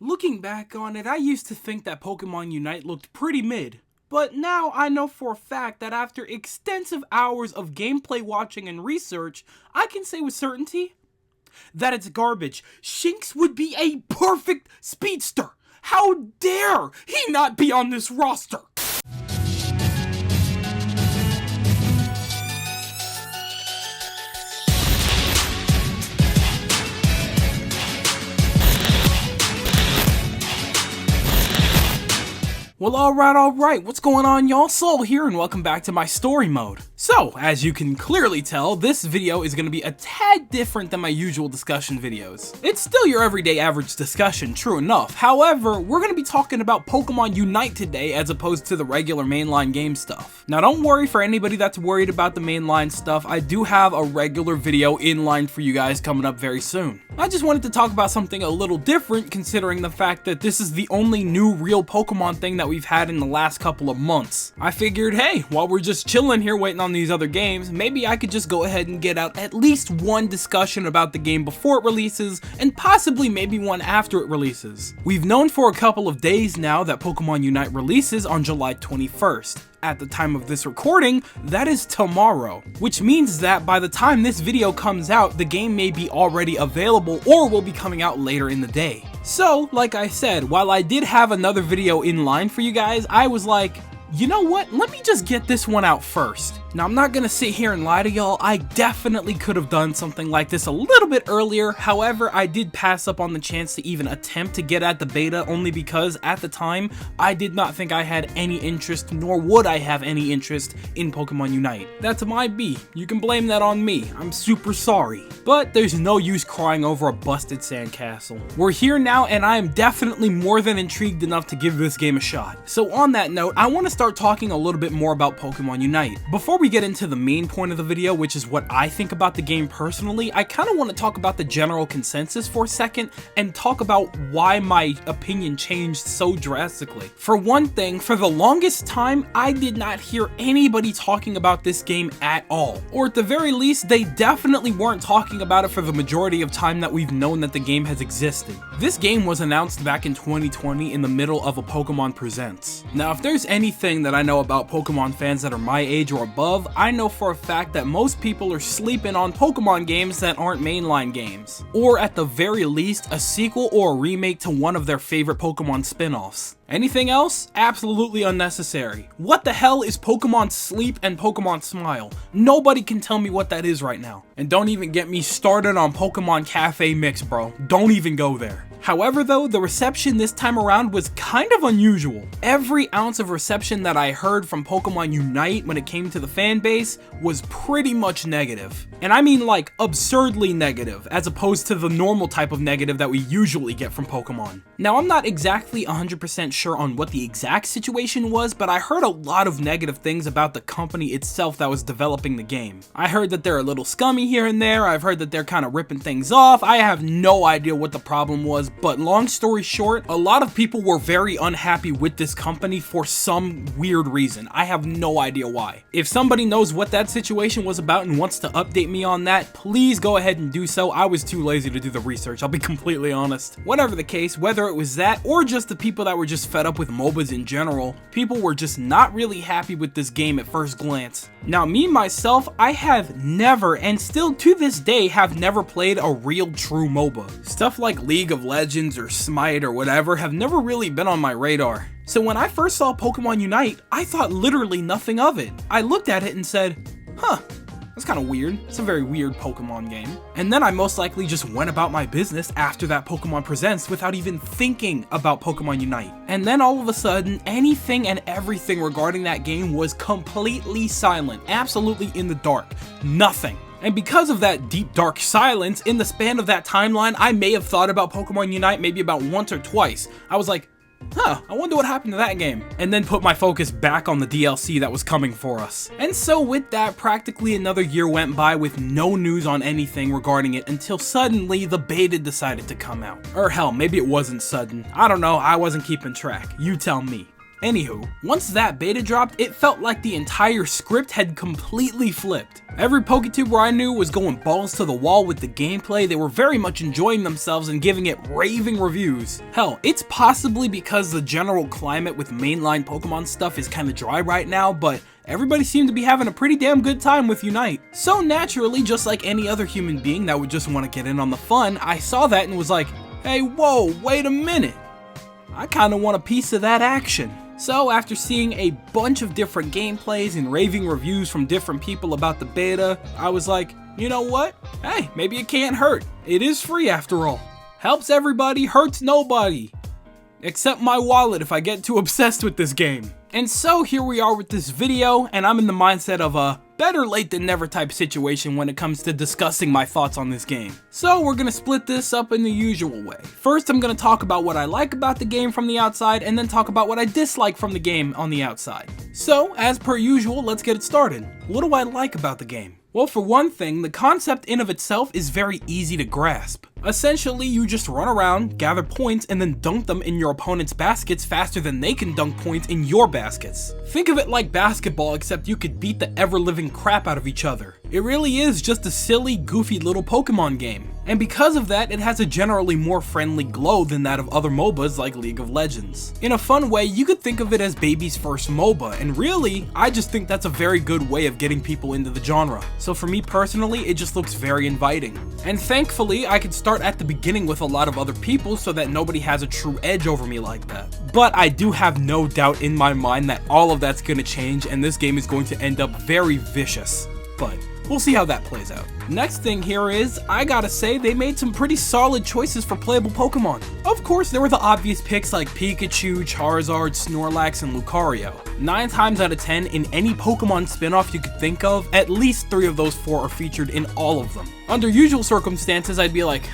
Looking back on it, I used to think that Pokemon Unite looked pretty mid. But now I know for a fact that after extensive hours of gameplay watching and research, I can say with certainty that it's garbage. Shinx would be a perfect speedster. How dare he not be on this roster? Well, alright, what's going on, y'all? Soul here, and welcome back to my story mode. So, as you can clearly tell, this video is going to be a tad different than my usual discussion videos. It's still your everyday average discussion, true enough. However, we're going to be talking about Pokemon Unite today as opposed to the regular mainline game stuff. Now, don't worry for anybody that's worried about the mainline stuff, I do have a regular video in line for you guys coming up very soon. I just wanted to talk about something a little different considering the fact that this is the only new real Pokemon thing that we've had in the last couple of months. I figured, hey, while we're just chilling here waiting on these other games, maybe I could just go ahead and get out at least one discussion about the game before it releases, and possibly maybe one after it releases. We've known for a couple of days now that Pokemon Unite releases on July 21st. At the time of this recording, that is tomorrow, which means that by the time this video comes out, the game may be already available or will be coming out later in the day. So, like I said, while I did have another video in line for you guys, I was like, you know what, let me just get this one out first. Now, I'm not gonna sit here and lie to y'all, I definitely could have done something like this a little bit earlier. However, I did pass up on the chance to even attempt to get at the beta only because at the time, I did not think I had any interest, nor would I have any interest in Pokemon Unite. That's my B. You can blame that on me. I'm super sorry. But there's no use crying over a busted sandcastle. We're here now, and I am definitely more than intrigued enough to give this game a shot. So on that note, I want to start talking a little bit more about Pokemon Unite. Before we get into the main point of the video, which is what I think about the game personally, I kind of want to talk about the general consensus for a second and talk about why my opinion changed so drastically. For one thing, for the longest time, I did not hear anybody talking about this game at all. Or at the very least, they definitely weren't talking about it for the majority of time that we've known that the game has existed. This game was announced back in 2020 in the middle of a Pokemon Presents. Now, if there's anything that I know about Pokemon fans that are my age or above, I know for a fact that most people are sleeping on Pokemon games that aren't mainline games, or at the very least, a sequel or a remake to one of their favorite Pokemon spin-offs. Anything else? Absolutely unnecessary. What the hell is Pokemon Sleep and Pokemon Smile? Nobody can tell me what that is right now. And don't even get me started on Pokemon Cafe Mix, bro. Don't even go there. However though, the reception this time around was kind of unusual. Every ounce of reception that I heard from Pokemon Unite when it came to the fan base was pretty much negative. And I mean like absurdly negative, as opposed to the normal type of negative that we usually get from Pokemon. Now, I'm not exactly 100% sure on what the exact situation was, but I heard a lot of negative things about the company itself that was developing the game. I heard that they're a little scummy here and there, I've heard that they're kind of ripping things off, I have no idea what the problem was, but long story short, a lot of people were very unhappy with this company for some weird reason. I have no idea why. If somebody knows what that situation was about and wants to update me on that, please go ahead and do so. I was too lazy to do the research, I'll be completely honest. Whatever the case, whether it was that or just the people that were just fed up with MOBAs in general, people were just not really happy with this game at first glance. Now, me myself, I have never, and still to this day, have never played a real true MOBA. Stuff like League of Legends or Smite or whatever have never really been on my radar. So when I first saw Pokemon Unite, I thought literally nothing of it. I looked at it and said, huh, that's kind of weird. It's a very weird Pokemon game. And then I most likely just went about my business after that Pokemon Presents without even thinking about Pokemon Unite. And then all of a sudden, anything and everything regarding that game was completely silent, absolutely in the dark, nothing. And because of that deep dark silence, in the span of that timeline, I may have thought about Pokemon Unite maybe about once or twice. I was like, huh, I wonder what happened to that game, and then put my focus back on the DLC that was coming for us. And so with that, practically another year went by with no news on anything regarding it until suddenly the beta decided to come out. Or hell, maybe it wasn't sudden. I don't know, I wasn't keeping track. You tell me. Anywho, once that beta dropped, it felt like the entire script had completely flipped. Every PokeTuber I knew was going balls to the wall with the gameplay. They were very much enjoying themselves and giving it raving reviews. Hell, it's possibly because the general climate with mainline Pokemon stuff is kinda dry right now, but everybody seemed to be having a pretty damn good time with Unite. So naturally, just like any other human being that would just want to get in on the fun, I saw that and was like, hey, whoa, wait a minute. I kinda want a piece of that action. So after seeing a bunch of different gameplays and raving reviews from different people about the beta, I was like, you know what? Hey, maybe it can't hurt. It is free after all. Helps everybody, hurts nobody. Except my wallet if I get too obsessed with this game. And so here we are with this video, and I'm in the mindset of a better late than never type situation when it comes to discussing my thoughts on this game. So we're gonna split this up in the usual way. First, I'm gonna talk about what I like about the game from the outside, and then talk about what I dislike from the game on the outside. So, as per usual, let's get it started. What do I like about the game? Well, for one thing, the concept in of itself is very easy to grasp. Essentially, you just run around, gather points, and then dunk them in your opponent's baskets faster than they can dunk points in your baskets. Think of it like basketball, except you could beat the ever-living crap out of each other. It really is just a silly, goofy little Pokemon game. And because of that, it has a generally more friendly glow than that of other MOBAs like League of Legends. In a fun way, you could think of it as baby's first MOBA, and really, I just think that's a very good way of getting people into the genre. So for me personally, it just looks very inviting. And thankfully, I could start at the beginning with a lot of other people so that nobody has a true edge over me like that. But I do have no doubt in my mind that all of that's gonna change and this game is going to end up very vicious. But we'll see how that plays out. Next thing here is, I gotta say, they made some pretty solid choices for playable Pokemon. Of course, there were the obvious picks like Pikachu, Charizard, Snorlax, and Lucario. 9 times out of 10, in any Pokemon spin-off you could think of, at least 3 of those 4 are featured in all of them. Under usual circumstances, I'd be like,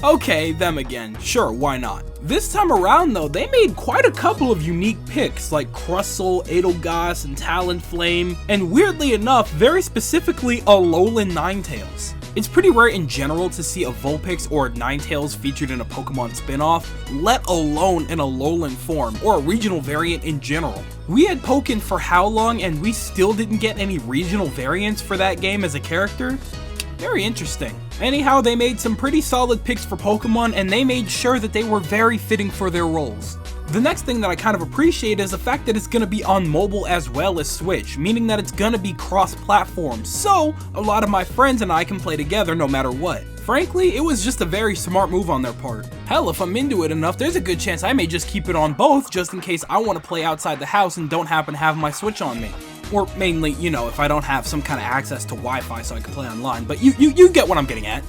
okay, them again, sure, why not? This time around though, they made quite a couple of unique picks like Crustle, Edelgast, and Talonflame, and weirdly enough, very specifically Alolan Ninetales. It's pretty rare in general to see a Vulpix or a Ninetales featured in a Pokemon spin-off, let alone in a Alolan form, or a regional variant in general. We had Pokken for how long and we still didn't get any regional variants for that game as a character? Very interesting. Anyhow, they made some pretty solid picks for Pokemon and they made sure that they were very fitting for their roles. The next thing that I kind of appreciate is the fact that it's going to be on mobile as well as Switch, meaning that it's going to be cross-platform, so a lot of my friends and I can play together no matter what. Frankly, it was just a very smart move on their part. Hell, if I'm into it enough, there's a good chance I may just keep it on both just in case I want to play outside the house and don't happen to have my Switch on me. Or mainly, you know, if I don't have some kind of access to Wi-Fi so I can play online, but you get what I'm getting at.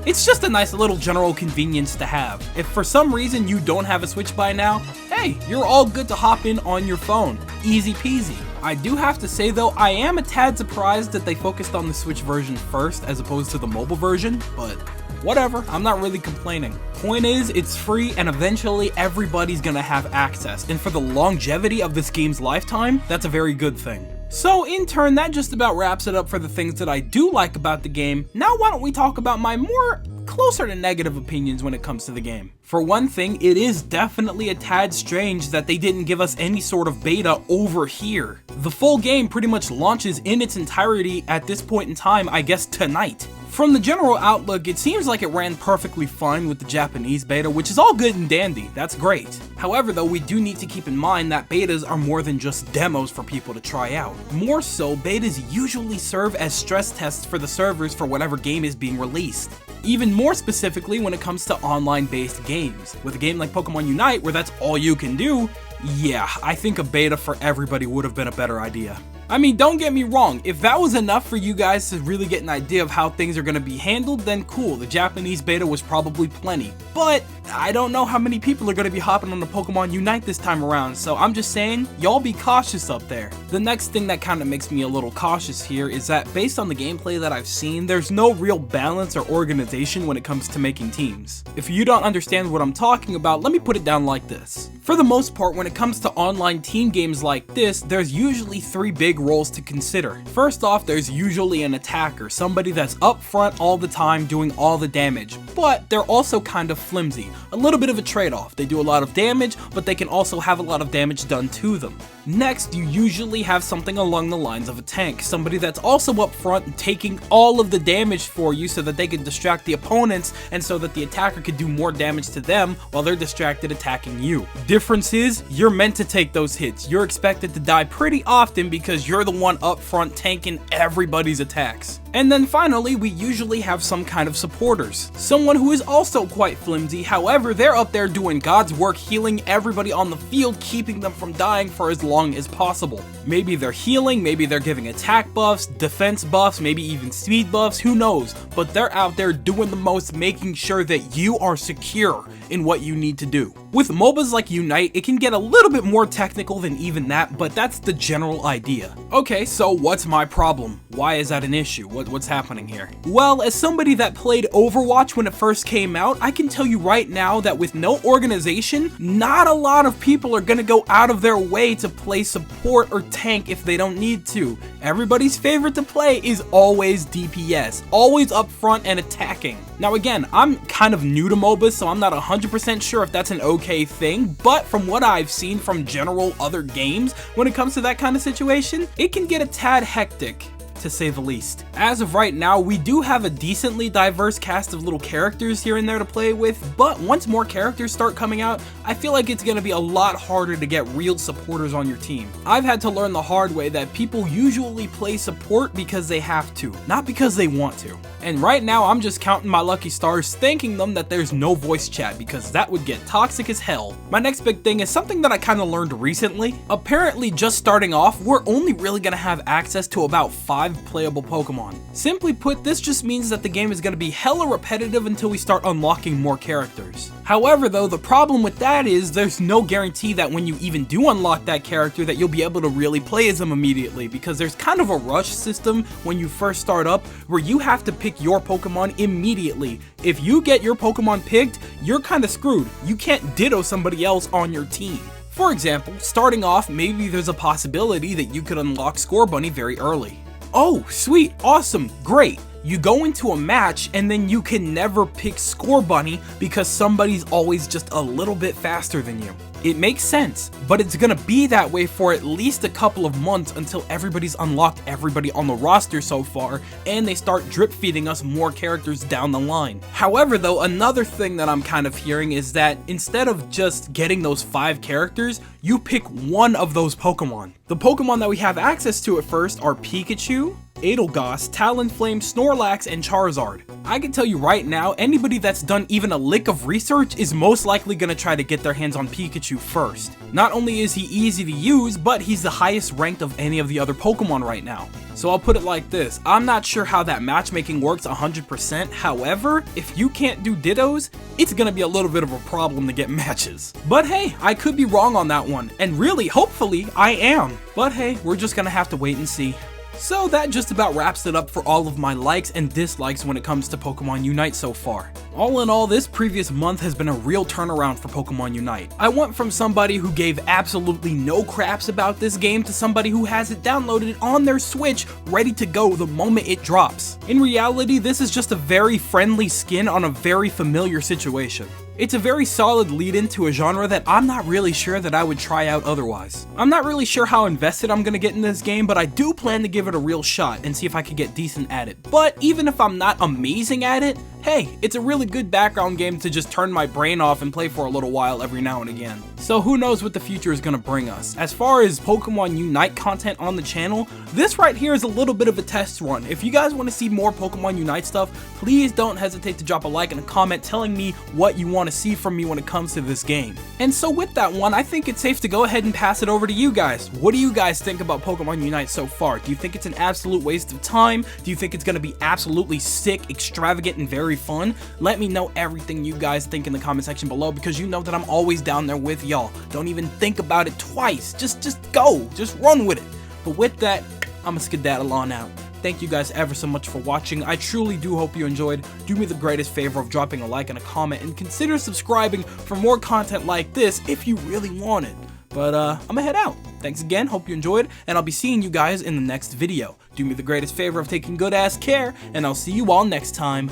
It's just a nice little general convenience to have. If for some reason you don't have a Switch by now, hey, you're all good to hop in on your phone. Easy peasy. I do have to say though, I am a tad surprised that they focused on the Switch version first as opposed to the mobile version, but whatever, I'm not really complaining. Point is, it's free and eventually everybody's gonna have access, and for the longevity of this game's lifetime, that's a very good thing. So in turn, that just about wraps it up for the things that I do like about the game. Now why don't we talk about my more closer to negative opinions when it comes to the game. For one thing, it is definitely a tad strange that they didn't give us any sort of beta over here. The full game pretty much launches in its entirety at this point in time, I guess tonight. From the general outlook, it seems like it ran perfectly fine with the Japanese beta, which is all good and dandy, that's great. However though, we do need to keep in mind that betas are more than just demos for people to try out. More so, betas usually serve as stress tests for the servers for whatever game is being released. Even more specifically when it comes to online-based games. With a game like Pokemon Unite, where that's all you can do, yeah, I think a beta for everybody would have been a better idea. I mean, don't get me wrong, if that was enough for you guys to really get an idea of how things are going to be handled, then cool, the Japanese beta was probably plenty. But I don't know how many people are going to be hopping on the Pokemon Unite this time around, so I'm just saying, y'all be cautious up there. The next thing that kind of makes me a little cautious here is that based on the gameplay that I've seen, there's no real balance or organization when it comes to making teams. If you don't understand what I'm talking about, let me put it down like this. For the most part, when it comes to online team games like this, there's usually 3 big roles to consider. First off, there's usually an attacker, somebody that's up front all the time doing all the damage. but they're also kind of flimsy. A little bit of a trade-off. They do a lot of damage, but they can also have a lot of damage done to them. Next, you usually have something along the lines of a tank, somebody that's also up front and taking all of the damage for you so that they can distract the opponents and so that the attacker could do more damage to them while they're distracted attacking you. Difference is, you're meant to take those hits. You're expected to die pretty often because you're the one up front tanking everybody's attacks. And then finally, we usually have some kind of supporters. Someone who is also quite flimsy, however, they're up there doing God's work, healing everybody on the field, keeping them from dying for as long as possible. Maybe they're healing, maybe they're giving attack buffs, defense buffs, maybe even speed buffs, who knows? But they're out there doing the most, making sure that you are secure in what you need to do. With MOBAs like Unite, it can get a little bit more technical than even that, but that's the general idea. Okay, so what's my problem? Why is that an issue? What's happening here? Well, as somebody that played Overwatch when it first came out, I can tell you right now that with no organization, not a lot of people are gonna go out of their way to play support or tank if they don't need to. Everybody's favorite to play is always DPS, always up front and attacking. Now again, I'm kind of new to MOBAs, so I'm not 100% sure if that's an okay thing, but from what I've seen from general other games, when it comes to that kind of situation, it can get a tad hectic, to say the least. As of right now, we do have a decently diverse cast of little characters here and there to play with, but once more characters start coming out, I feel like it's going to be a lot harder to get real supporters on your team. I've had to learn the hard way that people usually play support because they have to, not because they want to. And right now, I'm just counting my lucky stars, thanking them that there's no voice chat because that would get toxic as hell. My next big thing is something that I kind of learned recently. Apparently, just starting off, we're only really going to have access to about 5 playable Pokemon. Simply put, this just means that the game is going to be hella repetitive until we start unlocking more characters. However though, the problem with that is there's no guarantee that when you even do unlock that character that you'll be able to really play as them immediately, because there's kind of a rush system when you first start up where you have to pick your Pokemon immediately. If you get your Pokemon picked, you're kind of screwed. You can't ditto somebody else on your team. For example, starting off, maybe there's a possibility that you could unlock Scorbunny very early. Oh, sweet, awesome, great. You go into a match and then you can never pick Scorbunny because somebody's always just a little bit faster than you. It makes sense, but it's gonna be that way for at least a couple of months until everybody's unlocked everybody on the roster so far and they start drip feeding us more characters down the line. However though, another thing that I'm kind of hearing is that instead of just getting those 5 characters, you pick one of those Pokemon. The Pokemon that we have access to at first are Pikachu, Edelgast, Talonflame, Snorlax, and Charizard. I can tell you right now, anybody that's done even a lick of research is most likely going to try to get their hands on Pikachu first. Not only is he easy to use, but he's the highest ranked of any of the other Pokemon right now. So I'll put it like this, I'm not sure how that matchmaking works 100%, however, if you can't do dittos, it's gonna be a little bit of a problem to get matches. But hey, I could be wrong on that one, and really, hopefully, I am. But hey, we're just gonna have to wait and see. So that just about wraps it up for all of my likes and dislikes when it comes to Pokemon Unite so far. All in all, this previous month has been a real turnaround for Pokemon Unite. I went from somebody who gave absolutely no craps about this game to somebody who has it downloaded on their Switch, ready to go the moment it drops. In reality, this is just a very friendly skin on a very familiar situation. It's a very solid lead into a genre that I'm not really sure that I would try out otherwise. I'm not really sure how invested I'm gonna get in this game, but I do plan to give it a real shot and see if I can get decent at it. But even if I'm not amazing at it, hey, it's a really good background game to just turn my brain off and play for a little while every now and again. So who knows what the future is gonna bring us. As far as Pokemon Unite content on the channel, this right here is a little bit of a test run. If you guys want to see more Pokemon Unite stuff, please don't hesitate to drop a like and a comment telling me what you want to see from me when it comes to this game. And so with that one, I think it's safe to go ahead and pass it over to you guys. What do you guys think about Pokemon Unite so far? Do you think it's an absolute waste of time? Do you think it's gonna be absolutely sick, extravagant, and very fun? Let me know everything you guys think in the comment section below, because you know that I'm always down there with y'all. Don't even think about it twice. Just go. Just run with it. But with that, I'ma skedaddle on out. Thank you guys ever so much for watching. I truly do hope you enjoyed. Do me the greatest favor of dropping a like and a comment, and consider subscribing for more content like this if you really want it. But I'ma head out. Thanks again, hope you enjoyed, and I'll be seeing you guys in the next video. Do me the greatest favor of taking good ass care, and I'll see you all next time.